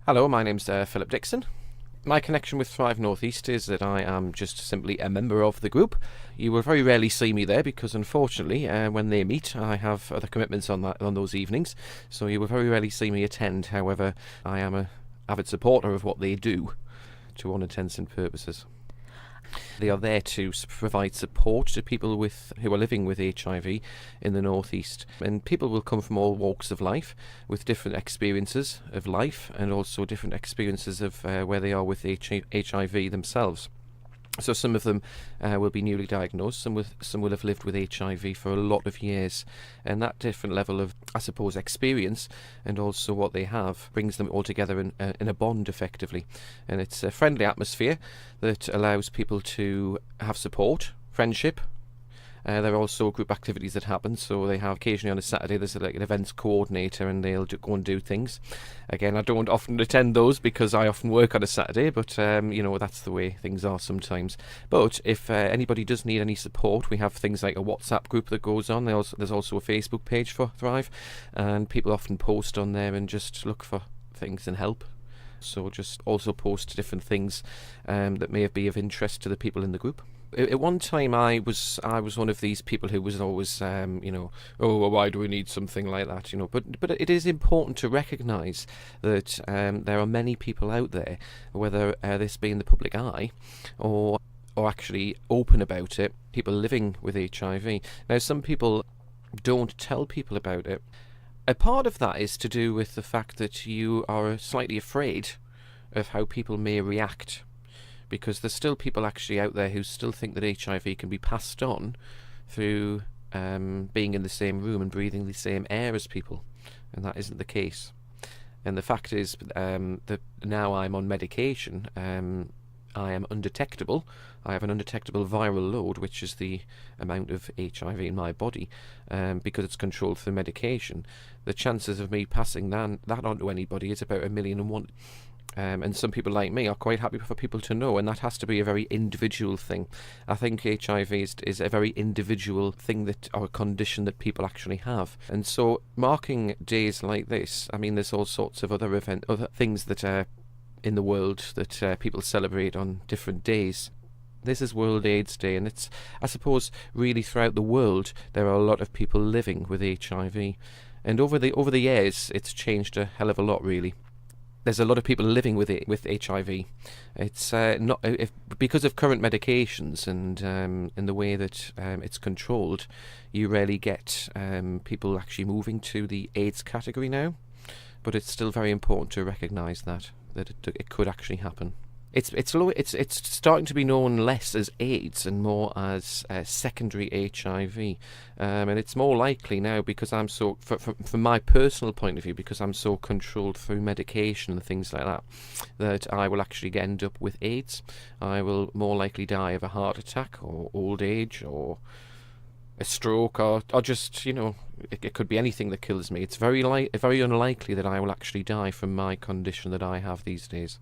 Hello, my name's Phillip Dickson. My connection with tHrIVe North East is that I am just simply a member of the group. You will very rarely see me there because, unfortunately, when they meet, I have other commitments on those evenings, so you will very rarely see me attend. However, I am an avid supporter of what they do to all intents and purposes. They are there to provide support to people who are living with HIV in the North East. And people will come from all walks of life with different experiences of life and also different experiences of where they are with HIV themselves. So some of them will be newly diagnosed, some will have lived with HIV for a lot of years, and that different level of, I suppose, experience and also what they have brings them all together in a bond effectively. And it's a friendly atmosphere that allows people to have support, friendship. There are also group activities that happen, so they have occasionally on a Saturday there's like an events coordinator and they'll go and do things. Again, I don't often attend those because I often work on a Saturday, but that's the way things are sometimes. But if anybody does need any support, we have things like a WhatsApp group that goes on. There's also a Facebook page for tHrIVe, and people often post on there and just look for things and help. So just also post different things that may be of interest to the people in the group. At one time, I was one of these people who was always, oh, well, why do we need something like that, But it is important to recognise that there are many people out there, whether this be in the public eye or actually open about it, people living with HIV. Now, some people don't tell people about it. A part of that is to do with the fact that you are slightly afraid of how people may react, because there's still people actually out there who still think that HIV can be passed on through being in the same room and breathing the same air as people, and that isn't the case. And the fact is that now I'm on medication, I am undetectable. I have an undetectable viral load, which is the amount of HIV in my body, because it's controlled through medication. The chances of me passing that on to anybody is about 1,000,001. And some people like me are quite happy for people to know, and that has to be a very individual thing. I think HIV is a very individual thing or a condition that people actually have. And so marking days like this, I mean, there's all sorts of other things that are in the world that people celebrate on different days. This is World AIDS Day, and it's, I suppose, really throughout the world there are a lot of people living with HIV, and over the years it's changed a hell of a lot, really. There's a lot of people living with HIV. It's because of current medications and the way that it's controlled, you rarely get people actually moving to the AIDS category now. But it's still very important to recognise that it could actually happen. It's starting to be known less as AIDS and more as secondary HIV, and it's more likely now because I'm so, from my personal point of view, because I'm so controlled through medication and things like that I will actually end up with AIDS. I will more likely die of a heart attack or old age or a stroke or just, it could be anything that kills me. It's very unlikely that I will actually die from my condition that I have these days.